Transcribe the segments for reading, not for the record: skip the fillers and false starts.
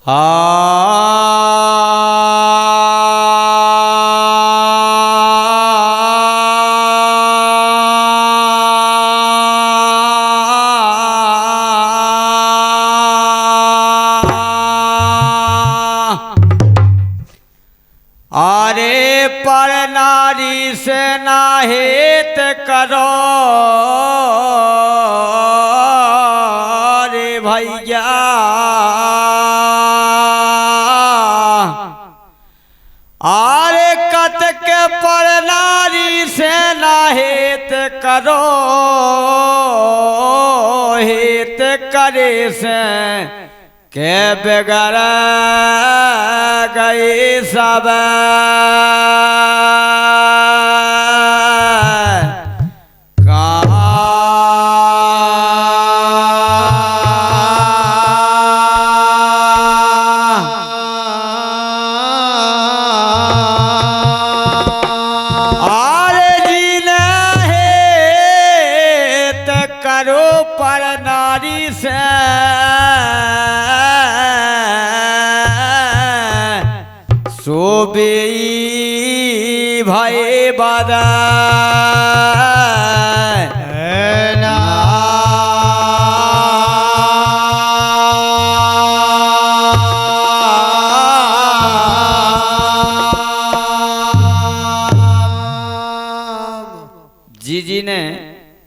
अरे पर नारी से ना हेत करो रे भैया, अरे कत के पर नारी से ना हेत करो, हेत करे से के बेगर गई सब पर नारी से सोबे भय बदा जी ने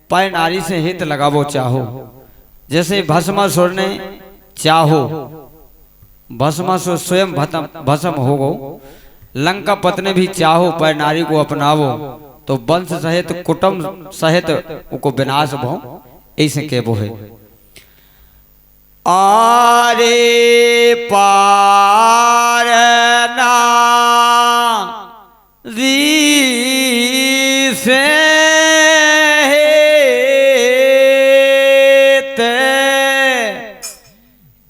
पर नारी से हित लगावो चाहो, जैसे भस्मासुर ने चाहो भस्मासुर स्वयं भस्म हो गो, लंका पत्नी भी चाहो पर नारी को अपनावो तो वंश सहित कुटुंब सहित उनको विनाश भो, ऐसे कहबो है। आरे पार नारी से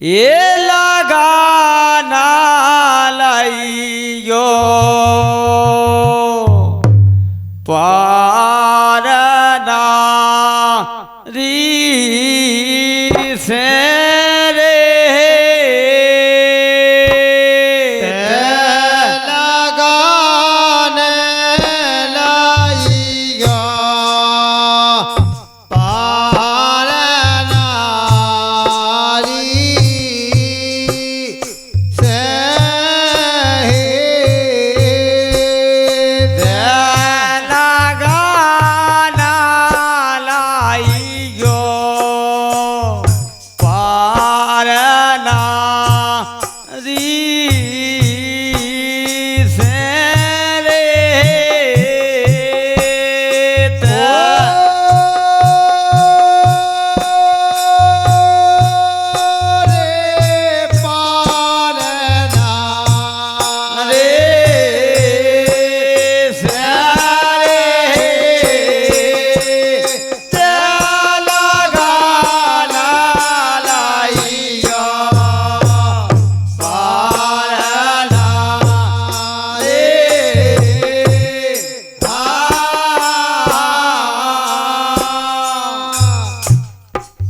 ये लगाना लाइयो पार नारी से रे लगाने लाइयो पार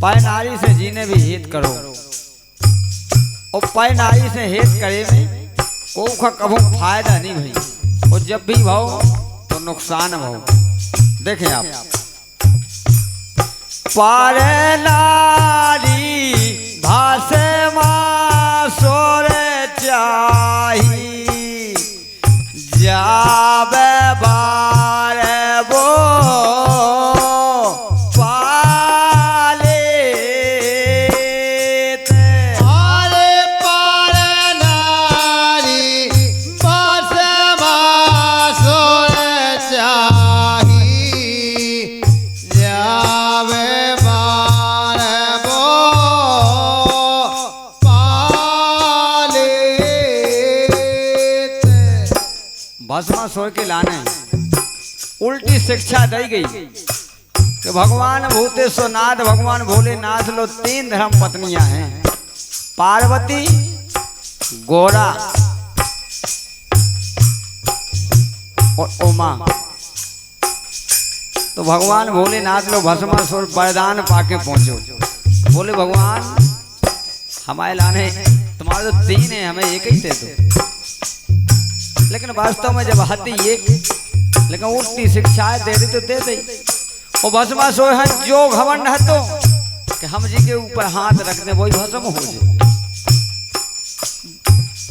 पर नारी से जीने भी हित करो, और पर नारी से हित करे में को कभू फायदा नहीं भाई, और जब भी भाव तो नुकसान भाव। देखें आप, पर नारी भाषे मां सोर चाही जाबे बार वो भस्मासुर के लाने उल्टी शिक्षा दी गई कि भगवान भूतेश्वरनाथ भगवान भोलेनाथ लो 3 धर्म पत्नियां हैं, पार्वती, गोरा और उमा। तो भगवान भोलेनाथ लो भस्मासुर वरदान पाके पहुंचो, बोले भगवान हमारे लाने तुम्हारे तो 3 है, हमें एक ही दे दो। लेकिन वास्तव में जब हती एक, लेकिन उल्टी शिक्षाएं दे दी तो दे दी। वो भस्मा सो है जो घमंड है तो कि हम जी के ऊपर हाथ रख दे वही भस्म हो जाए।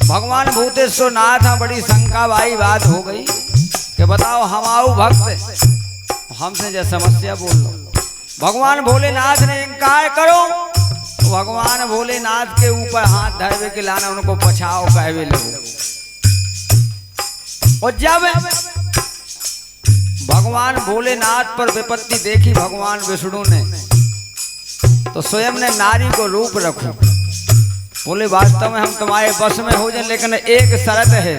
भगवान भूतेश्वर नाथ बड़ी शंका भाई बात हो गई कि बताओ हम आओ भक्त हमसे जो समस्या बोल लो। भगवान भोलेनाथ ने इनकार करो तो भगवान भोलेनाथ के ऊपर हाथ धरवे के लाना उनको पछाओ कहवे लोग। और जब भगवान भोलेनाथ पर विपत्ति देखी भगवान विष्णु ने तो स्वयं ने नारी को रूप रखो। बोले वास्तव में हम तुम्हारे बस में हो जाए, लेकिन एक शर्त है,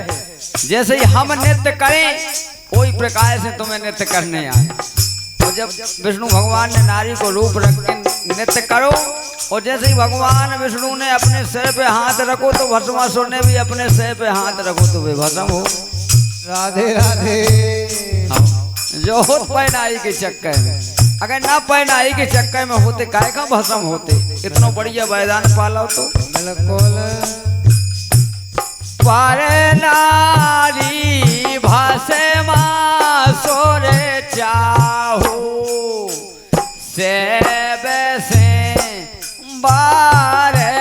जैसे ही हम नृत्य करें वही प्रकार से तुम्हें नृत्य करने आए। और जब विष्णु भगवान ने नारी को रूप रख के नृत्य करो और जैसे ही भगवान विष्णु ने अपने सिर पे हाथ रखो तो भस्मासुर ने भी अपने सिर पे हाथ रखो तो वे भस्म हो। राधे राधे। जो होत पहनाई के चक्कर में, अगर ना पहनाई के चक्कर में होते काय का भस्म होते। इतना बढ़िया वरदान पालो तो बिल्कुल। पर नारी भस्मा सोर चाहो से बैसे बारे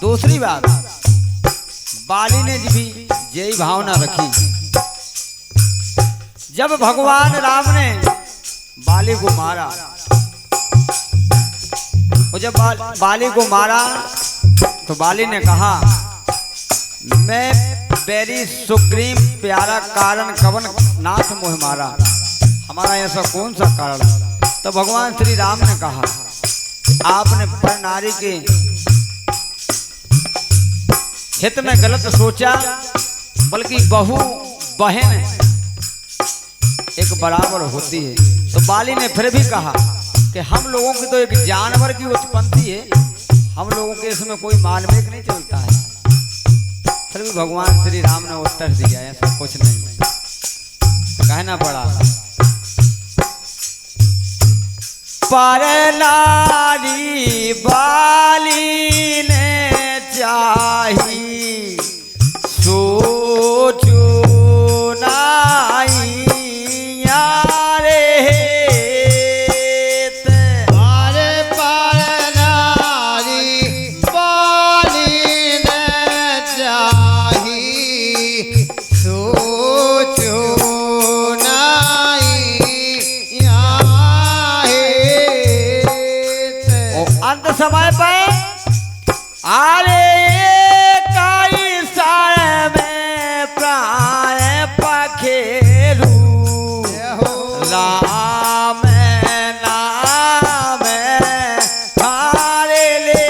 दूसरी बात बाली ने भी यही भावना रखी। जब भगवान राम ने बाली को मारा और जब बाली को मारा तो बाली ने कहा मैं बेरी सुग्रीव प्यारा कारण कवन नाथ मोह मारा, हमारा ऐसा कौन सा कारण। तो भगवान श्री राम ने कहा आपने पर नारी के हित में गलत सोचा, बल्कि बहू बहन एक बराबर होती है। तो बाली ने फिर भी कहा कि हम लोगों की तो एक जानवर की उत्पत्ति है, हम लोगों के इसमें कोई मालवेक नहीं चलता है। फिर भी भगवान श्री राम ने उत्तर दिया ऐसा कुछ नहीं, कहना पड़ा पर नारी बाली ने चाही सोचो नाई यारे अरे पर नारी बाली ने चाही सोचो नाई यारे। अंत समय पे आरे काई साय में प्राण पखेरू जय हो राम नाम हारे ले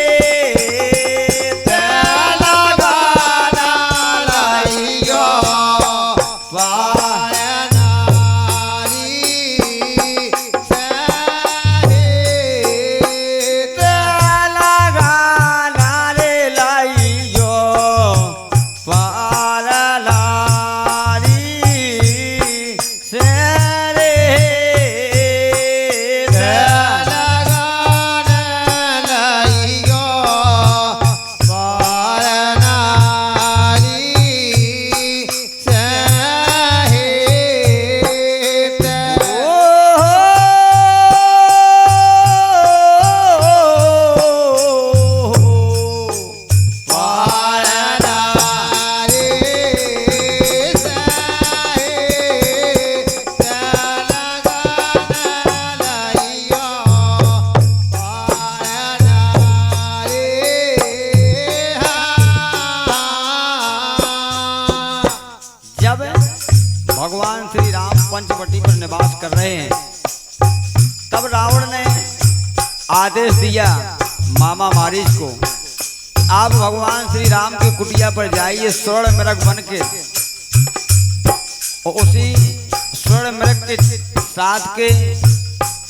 तेला गाना लाइयो वाह नारी सहे तेला गाना रे लाइयो पार लारी से रे लगान लाइयो पारनारी सहित पारनारी सहित लगान लाइयो पारनारी जब भगवान श्री राम पंचवटी पर निवास कर रहे हैं तब रावण ने आदेश दिया मामा मारीच को, आप भगवान श्री राम की कुटिया पर जाइए स्वर्ण मृग बन के, और उसी स्वर्ण मृग के साथ के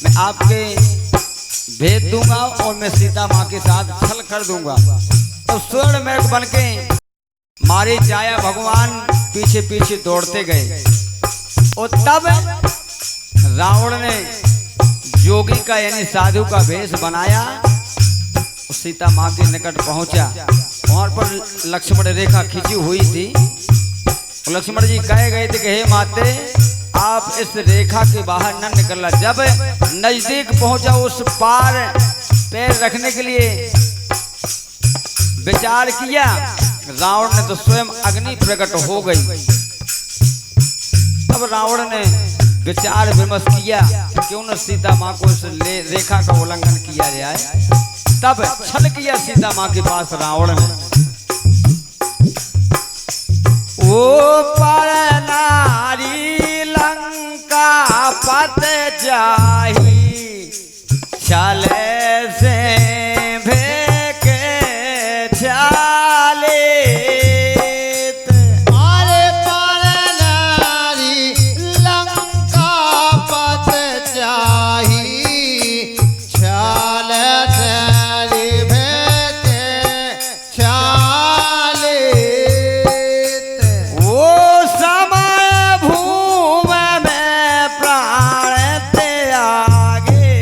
मैं आपके भेज दूंगा और मैं सीता माँ के साथ छल कर दूंगा। तो स्वर्ण मृग बन के मारे जाया भगवान पीछे पीछे दौड़ते गए और तब रावण ने जोगी का यानी साधु का भेष बनाया, सीता माँ के निकट पहुंचा। वहां पर लक्ष्मण रेखा खींची हुई थी। लक्ष्मण जी कहे गए थे कि हे माते आप इस रेखा के बाहर न निकलना। जब नजदीक पहुंचा उस पार पैर रखने के लिए विचार किया, रावण ने तो स्वयं अग्नि प्रकट हो गई। तब रावण ने विचार विमर्श किया क्यों न सीता माँ को इस रेखा का उल्लंघन किया जाए। तब छल किया सीता माँ के पास रावण ने, ओ पर नारी लंका पत जाही छले से भेके छाले आरे पारनारी लंका पत चाही छाल तेरी भेके छाले ओ समय भूम में प्राण त्यागे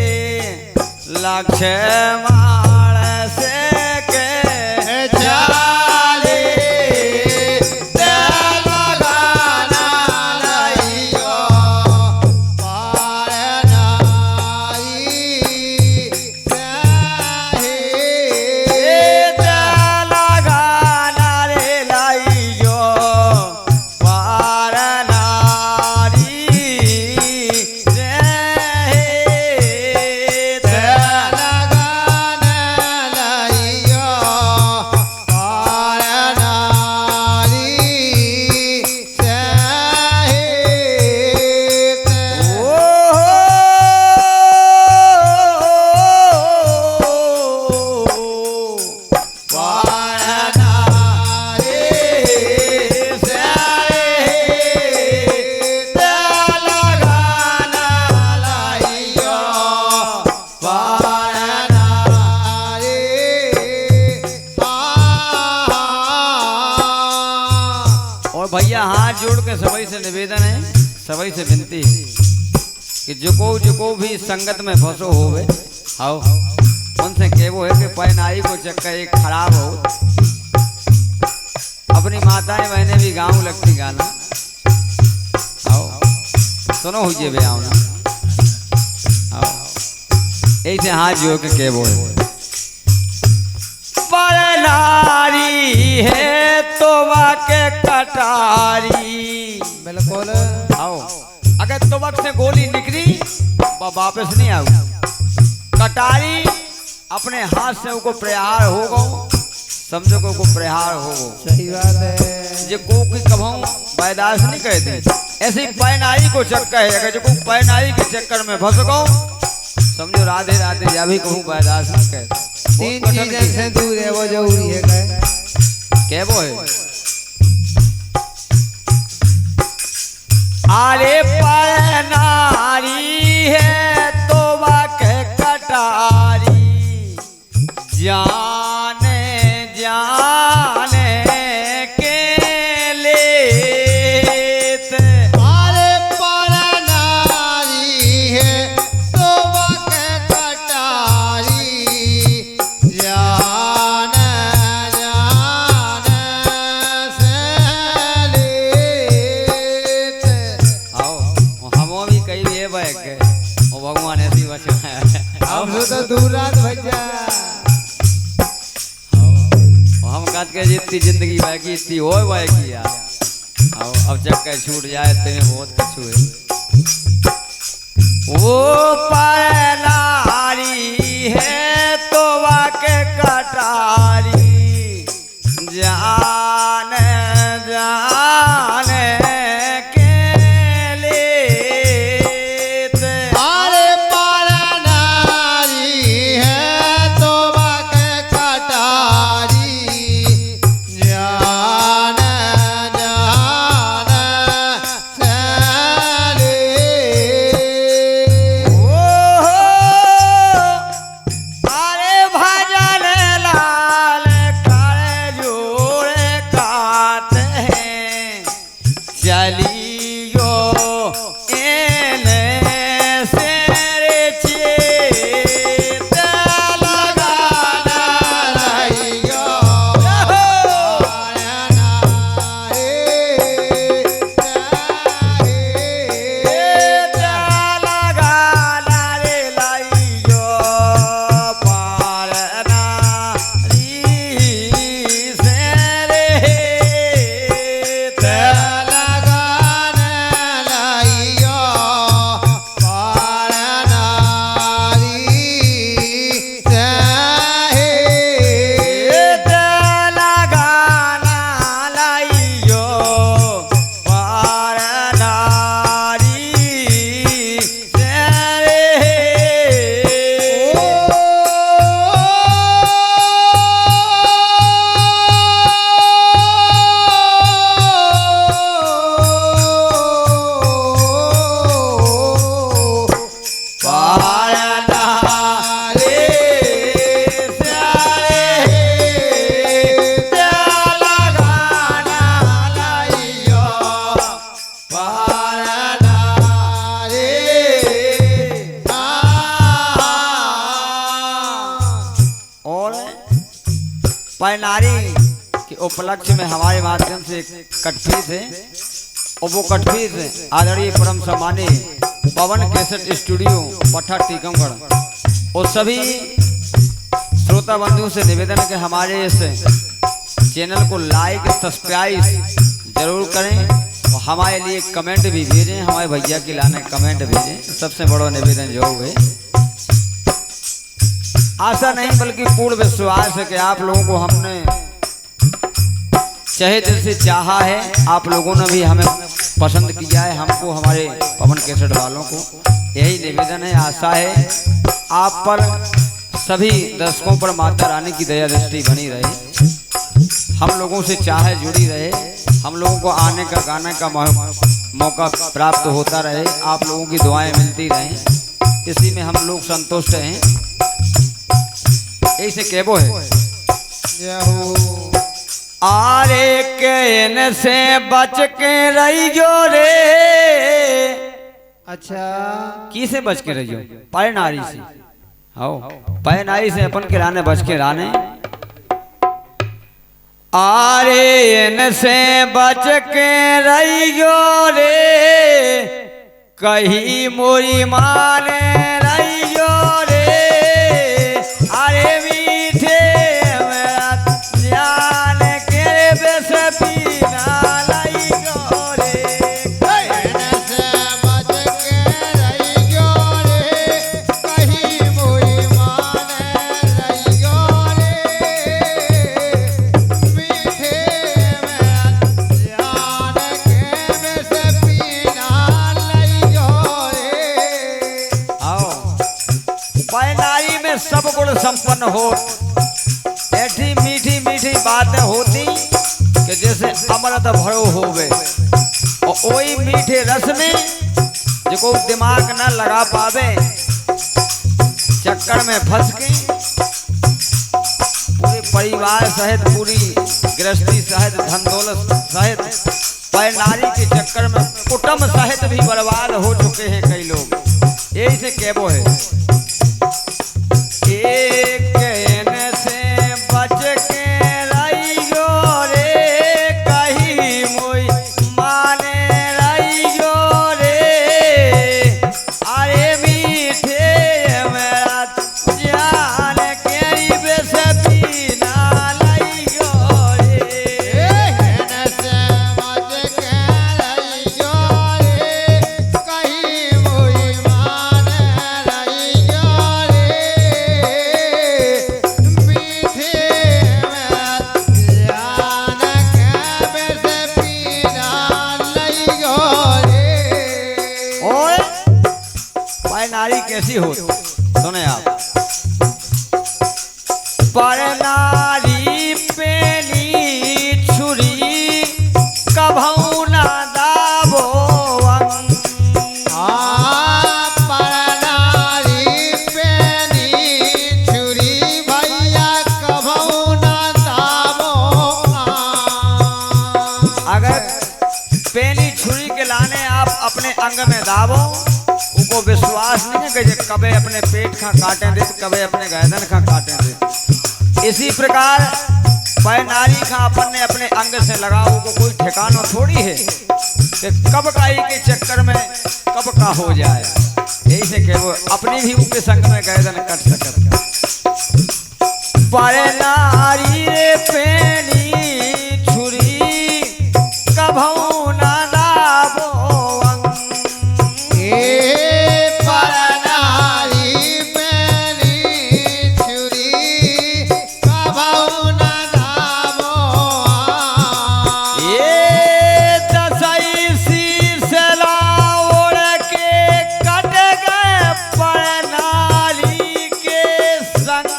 लक्ष्मण से के छाले तेला गाना लाइयो पारनारी सहित लगाना रे लाइयो पार नारी सहित। लगान लाइयो पारनारी सहित पारनारी सहित लगाना लाइयो पारनारी और भैया हाथ जोड़ के सभी से निवेदन है, सभी से विनती है कि जो भी संगत में फंसो होवे आओ उनसे कहवो है कि पैनाई को चक्कर एक खराब हो। अपनी माताएं बहनें भी गाँव लगती गाना आओ सुनो हुई बे आओ ना आओ ऐसे हाथ जोड़ के कहवो है पर नारी है तो वाके कटारी। बिल्कुल आओ अगर तो वक्त से गोली निकली वापस नहीं आऊ। कटारी अपने हाथ से उनको प्रहार हो गो, समझो को प्रहार हो गो। सही बात है। जे को की कभों पैदाश नहीं कहते, ऐसे ही पैनाई को चक्कर है, अगर जो को पैनाई के चक्कर में फंस गो, समझो राधे राधे या भी कहूँ पैदाश नहीं कहते। तीन चीजें से दूर है वो जरूरी है क्या वो है? आरे पर नारी है तो वाके कटारी, जाने जाने के लेते। अरे पर नारी है तो वाके कटारी, जान जान से लेते। आओ हम भी कई ये बैग के ओ भगवान ऐसी बचाए। हम तो दूर रात भैया हम कहते के जितनी जिंदगी बाकी इतनी हो बाकी यार। अब जब कहीं छूट जाए तेरे बहुत कुछ हुए। वो पर नारी है तो वाके कटारी, जाने जाने के लेते। अरे पर नारी है तो वाके कटारी, जान जान से लेते। अरे भजन लाल कर जोड़े काते हैं, चलियो एने से रे चेत लगाना रहियो चेत लगाना रे लाइयो पारना री से रे लगाना लाइयो पारना री से पारना रे लगाना लाइयो पारना और पैनारी के उपलक्ष्य में हमारे माध्यम से कटफीस है, और वो कटफीस आदरणीय परम सम्मानीय पवन कैसेट स्टूडियो पट्टा टीकमगढ़ और सभी श्रोता बंधुओं से निवेदन है कि हमारे इस चैनल को लाइक सब्सक्राइब जरूर करें और हमारे लिए कमेंट भी भेजें, हमारे भैया के लाने कमेंट भेजें। सबसे बड़ा निवेदन जो है, आशा नहीं बल्कि पूर्ण विश्वास है कि आप लोगों को हमने चाहे दिल से चाहा है, आप लोगों ने भी हमें पसंद किया है, हमको हमारे पवन कैसेट वालों को। यही निवेदन है, आशा है आप पर सभी दर्शकों पर माता रानी की दया दृष्टि बनी रहे, हम लोगों से चाहे जुड़ी रहे, हम लोगों को आने का गाने का मौका प्राप्त होता रहे, आप लोगों की दुआएं मिलती रहें, इसी में हम लोग संतुष्ट हैं। ऐसे कहबो है आरे के से बच के रहियो रे। अच्छा किसे बच के रहियो? पाए नारी से। आओ पाए नारी से अपन के राने बच के राने। आरे इन से बच के रहियो रे, कहीं मोरी माने रहियो रे। अरे मीठे मेरा जान के बेस पीना लइयो रे। से बच के रहियो रे, कहीं मोरी माने पै नारी में सब गुण संपन्न हो, ऐसी मीठी मीठी बातें होती कि जैसे अमृत भरो होवे, और वही मीठे रस में जो दिमाग न लगा पावे, चक्कर में फंस के पूरे परिवार सहित, पूरी गृहस्थी सहित, धन दौलत सहित, पै नारी के चक्कर में कुटुंब सहित भी बर्बाद हो चुके हैं कई लोग। यही से कहबो है, एक कहने से बच के रहियो रे, कहीं मोई माने रहियो रे, अरे मीठे मेरा जान केरी बेस पीना लइयो रे। कहने से बच के रहियो रे, कहीं मोई माने रहियो रे, मीठे में जान के बेस पीना लइयो रे। और पै नारी कैसी हो, सुने आप। पर नारी पेनी छुरी कभू ना दाबो अंग, परनारी पेनी छुरी भैया कभू न दाबो। अगर पेनी छुरी के लाने आप अपने अंग में दाबो, उनको विश्वास नहीं है कि कभी अपने पेट का काटे दे, कभी अपने गर्दन का काटे दे। इसी प्रकार पै नारी का अपन ने अपने अंग से लगाओ को कोई ठिकाना थोड़ी है कि कब काई के चक्कर में कब का हो जाए। यही से कहो अपनी भी उनके संग में गर्दन कट सकत। पै नारी रे पेनी छुरी कभू ना दाबो अंग, परनारी पेनी छुरी कभू न दाबो। ये दसई शीश लाओड़ के कट गए पै नारी के संग,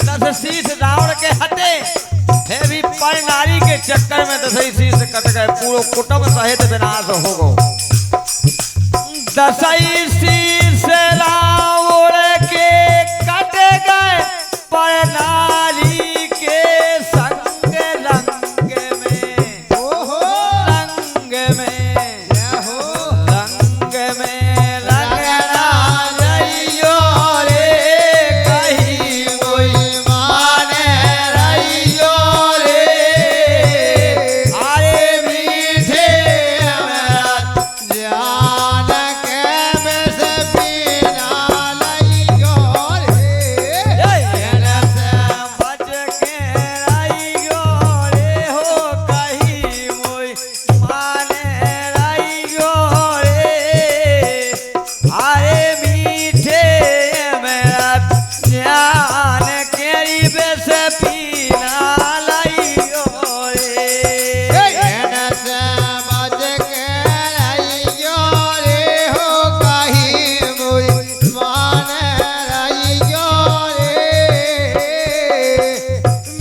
दस शीश लाओड़ के हटे, फिर भी पै नारी के चक्कर में दसई शीश कट गए, पूरा कुटुंब सहित विनाश हो गो। दसई शीश लाओड़ के कट गए पै नारी के संग, रंग में ओहो रंग में हो रंग में रंगना रहियो रे, कहीं कोई माने रहियो रे, अरे मीठे मेरा जान के बेस पीना लइयो रे। कहने से बच के रहियो रे, हो कहीं मोई माने रहियो रे, अरे मीठे मेरा जान केरी बेस पीना लइयो रे। कहने से बच के रहियो रे, हो कहीं मोई माने रहियो रे,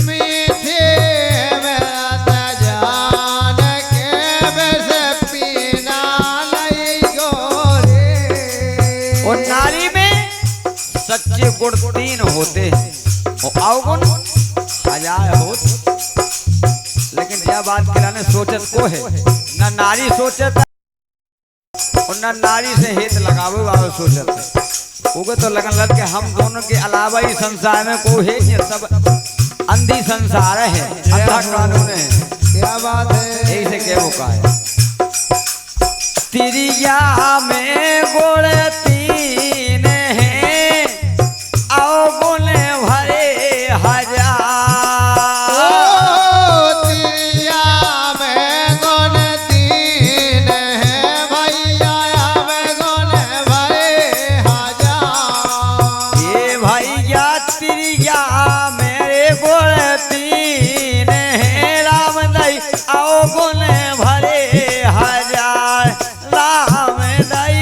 मीठे मेरा जान के बेस पीना लइयो रे। और नारी में सच्चे गुण 3 होते हैं और अवगुण 1000 होते, लेकिन यह बात किराने सोचत को है, न नारी सोचत और न नारी से हित लगावे वाला सोचत है। उगे तो लगन लग के हम दोनों के अलावा ही संसार में कोई है, ये सब अंधी संसार है, अंधा कानून है। क्या बात है। यही से क्या वो का है, तिरिया में गुण 3 हैं, अवगुण भरे 1000। तिरिया में गुण 3 है भैया, में गुण भरे 1000। ये भैया तिरिया मेरे गुण 3 हैं, राम दई अवगुण भरे 1000, राम दई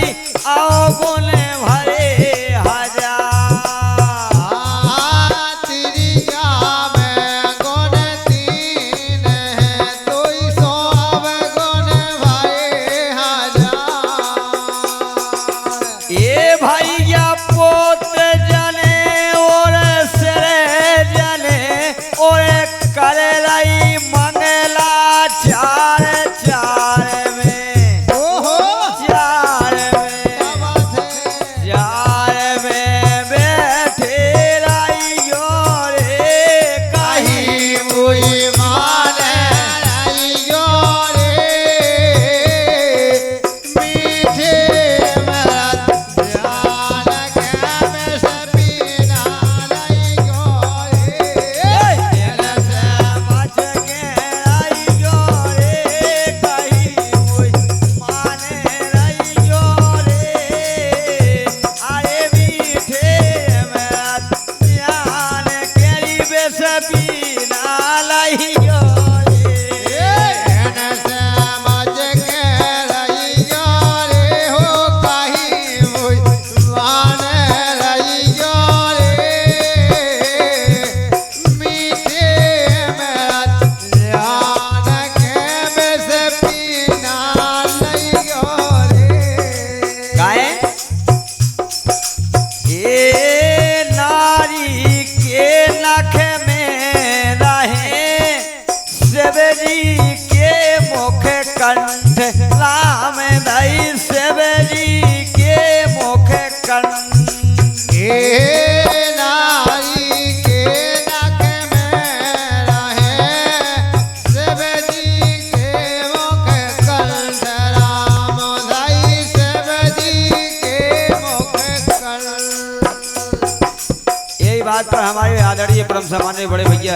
बात पर हमारे आदरणीय परम सम्माननीय बड़े भैया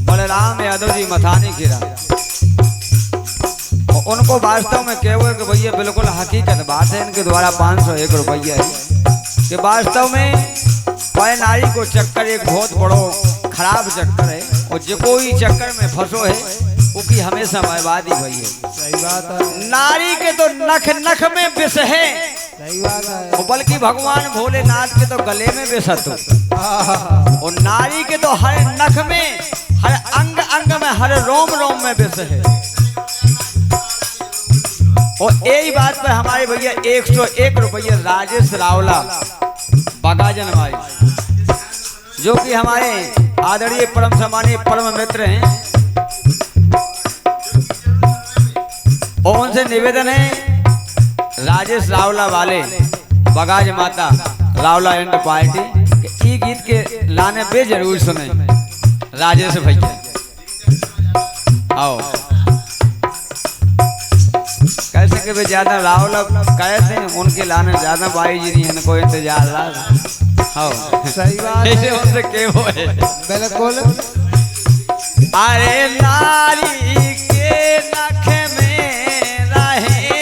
बलराम यादव जी मथानी गिरा, उनको वास्तव में कहे हुए कि भैया बिल्कुल हकीकत बात है, इनके द्वारा 501 रुपया है कि वास्तव में पै नारी को चक्कर एक बहुत बड़ो खराब चक्कर है, और जो कोई चक्कर में फंसो है उसकी हमेशा बर्बादी भई है। सही बात है, नारी के तो नख नख में विष है, सही बात है। और बल्कि भगवान भोलेनाथ के तो गले में विष तो, और नारी के तो हर नख में, हर अंग अंग में, हर रोम रोम में विष है। और यही बात पर हमारे भैया 101 रुपये राजेश रावला बगाजन भाई, जो कि हमारे आदरणीय परम सम्मानीय परम मित्र हैं, और उनसे निवेदन है राजेश रावला वाले बगाज माता रावला एंड पार्टी कि ई गीत के लाने पे जरूर सुने राजेश भैया। आओ कैसे कि वे ज्यादा रावला कहते हैं, उनके लाने ज्यादा भाई जी नहीं है, कोई इंतजार हाँ सही बात ऐसे है, उनसे के वो है बिल्कुल। अरे नारी के नख में रहे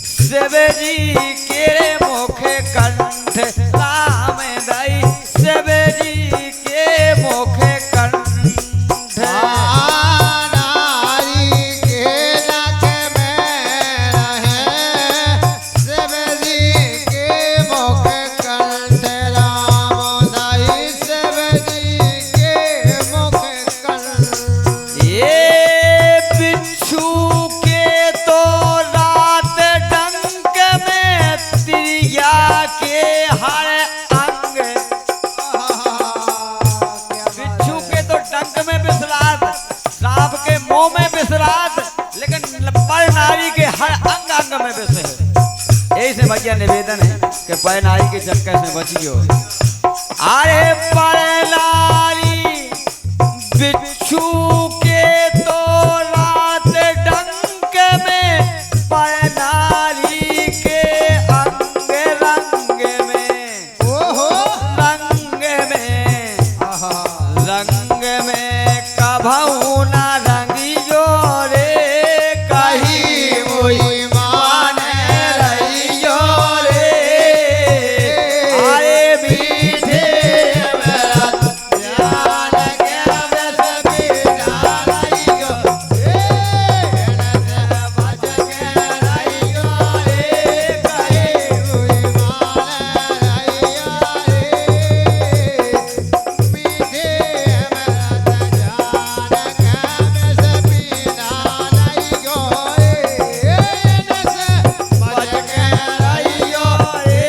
शिव जी के मुख कंठ, राम दई शिव जी के मुख कंठ। नारी के नख में रहे शिव जी के मुख कंठ, राम दई शिव जी के मुख कंठ। ये बिच्छू के तो रात डंक में, तिरिया के हर अंग, बिच्छू के तो डंक में विश्रात, सांप के मुंह में विश्रात, लेकिन पर नारी के हर अंग अंग में विष है। यही से भैया निवेदन है कि पर नारी के चक्कर से बचियो। अरे पर नारी बिच्छू के तो रात डंक में, पर नारी के अंग रंग में, ओहो रंग में, आहा, रंग में कभू ना रंगियो रे, कहीं कोई माने रहियो रे। आए मीठे मेरा ज्ञान के बस बिना रहियो, बच के रहियो रे, कहीं कोई माने रहियो रे। मीठे मेरा ज्ञान के बस बिना रहियो रे, बच के रहियो रे,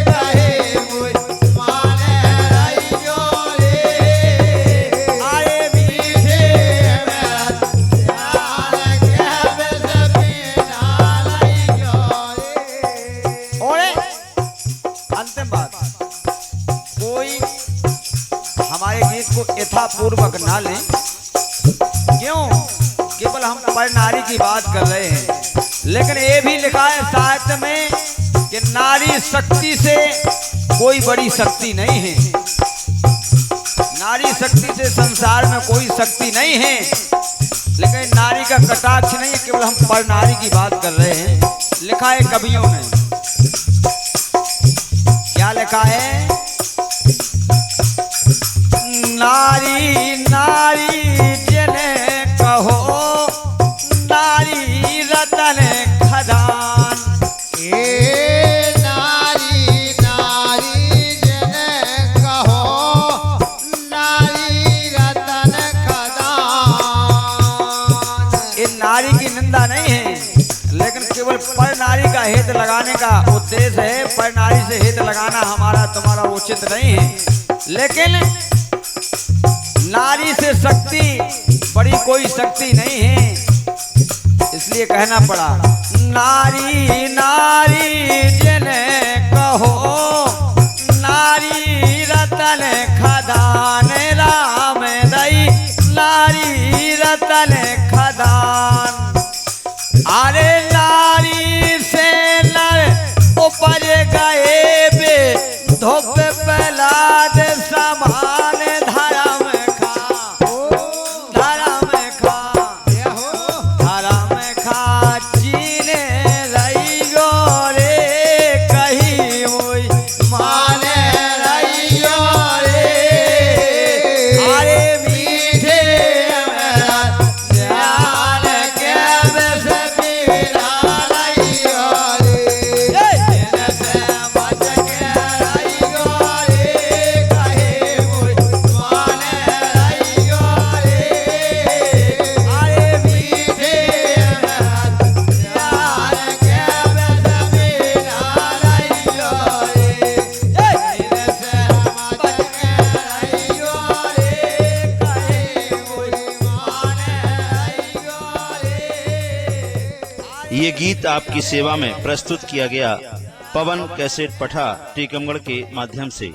कहीं कोई माने रहियो रे। आए मीठे मेरा ज्ञान के बस बिना रहियो रे। और अंतिम बात, कोई हमारे गीत को यथापूर्वक ना ले, क्यों? केवल हम पर नारी की बात कर रहे हैं, लेकिन ये भी लिखा है साहित्य में कि नारी शक्ति से कोई बड़ी शक्ति नहीं है, नारी शक्ति से संसार में कोई शक्ति नहीं है, लेकिन नारी का कटाक्ष नहीं है, केवल हम पर नारी की बात कर रहे हैं। लिखा है कवियों ने, क्या लिखा है? नारी नारी जिन्हें कहो, नारी रतन खदान। ए नारी नारी जने कहो, नारी रतन खदान। ये नारी की निंदा नहीं है, लेकिन केवल पर नारी का हित लगाने का उद्देश्य है। पर नारी से हित लगाना हमारा तुम्हारा उचित नहीं है, लेकिन नारी से शक्ति बड़ी कोई शक्ति नहीं है, इसलिए कहना पड़ा नारी नारी जिन्हें कहो, नारी रतन खदान, राम दई नारी रतन खदान। अरे नारी से नर उपज गए बे, धोप प्रहलाद समा ये गीत आपकी सेवा में प्रस्तुत किया गया पवन कैसेट पठा टीकमगढ़ के माध्यम से।